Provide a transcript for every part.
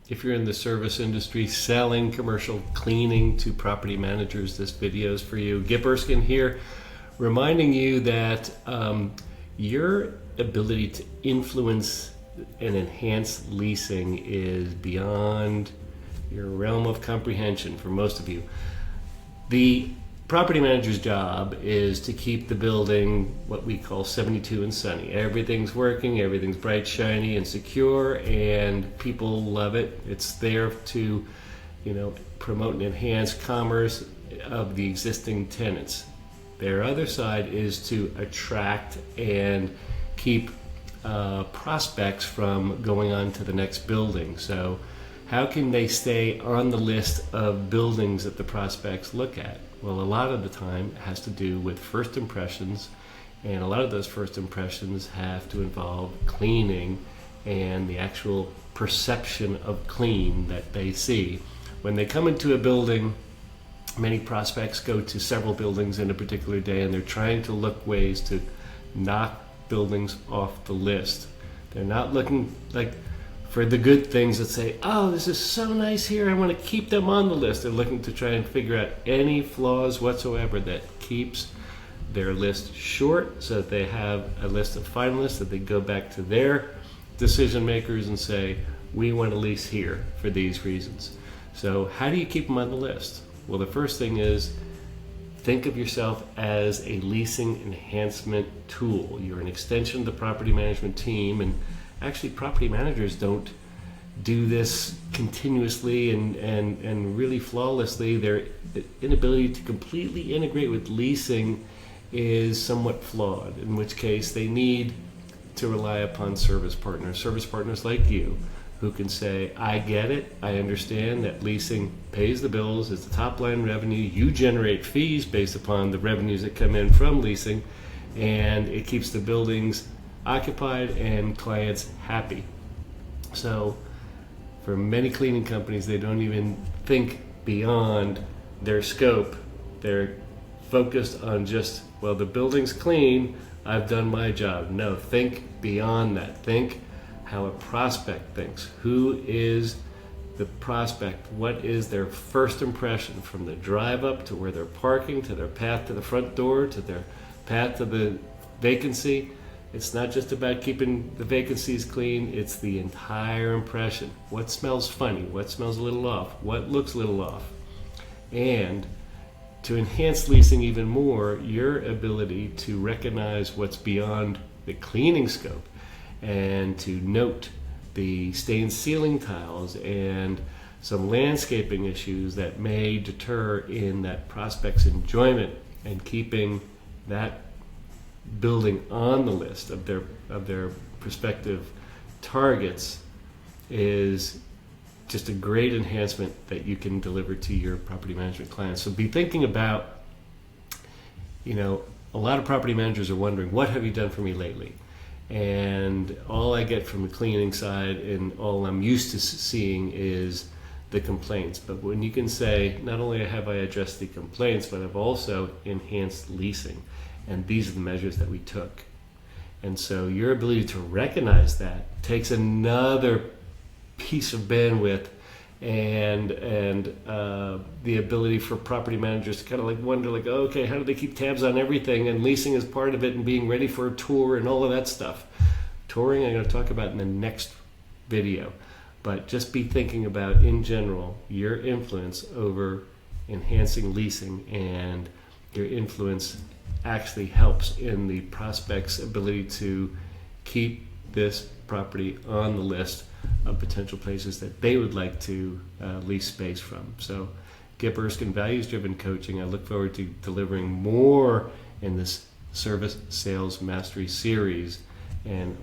if you're in the service industry selling commercial cleaning to property managers, this video is for you. Gip Erskine here, reminding you that your ability to influence and enhance leasing is beyond your realm of comprehension for most of you. The property manager's job is to keep the building what we call 72 and sunny. Everything's working, everything's bright, shiny, and secure, and people love it. It's there to, promote and enhance commerce of the existing tenants. Their other side is to attract and keep prospects from going on to the next building. So how can they stay on the list of buildings that the prospects look at? Well, a lot of the time it has to do with first impressions, and a lot of those first impressions have to involve cleaning and the actual perception of clean that they see. When they come into a building, many prospects go to several buildings in a particular day, and they're trying to look ways to knock buildings off the list. They're not looking for the good things that say, oh, this is so nice here, I want to keep them on the list. They're looking to try and figure out any flaws whatsoever that keeps their list short, so that they have a list of finalists that they go back to their decision makers and say, we want to lease here for these reasons. So how do you keep them on the list? Well, the first thing is, think of yourself as a leasing enhancement tool. You're an extension of the property management team, and actually property managers don't do this continuously and really flawlessly. Their inability to completely integrate with leasing is somewhat flawed, in which case they need to rely upon service partners like you, who can say, I get it, I understand that leasing pays the bills, it's the top line revenue, you generate fees based upon the revenues that come in from leasing, and it keeps the buildings occupied and clients happy. So for many cleaning companies, they don't even think beyond their scope. They're focused on just, well, the building's clean, I've done my job. No, think beyond that. Think how a prospect thinks. Who is the prospect? What is their first impression from the drive up to where they're parking, to their path to the front door, to their path to the vacancy? It's not just about keeping the vacancies clean, it's the entire impression. What smells funny? What smells a little off? What looks a little off? And to enhance leasing even more, your ability to recognize what's beyond the cleaning scope and to note the stained ceiling tiles and some landscaping issues that may deter in that prospect's enjoyment and keeping that building on the list of their prospective targets is just a great enhancement that you can deliver to your property management clients. So be thinking about, a lot of property managers are wondering, what have you done for me lately? And all I get from the cleaning side and all I'm used to seeing is the complaints. But when you can say, not only have I addressed the complaints, but I've also enhanced leasing. And these are the measures that we took. And so your ability to recognize that takes another piece of bandwidth and the ability for property managers to kind of wonder, okay, how do they keep tabs on everything? And leasing is part of it, and being ready for a tour and all of that stuff. Touring I'm going to talk about in the next video. But just be thinking about, in general, your influence over enhancing leasing, and your influence actually helps in the prospect's ability to keep this property on the list of potential places that they would like to lease space from. So, Gip Erskine, Values-Driven Coaching. I look forward to delivering more in this Service Sales Mastery series. And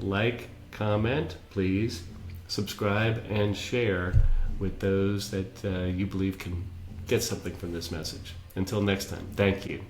comment, please, subscribe, and share with those that you believe can get something from this message. Until next time, thank you.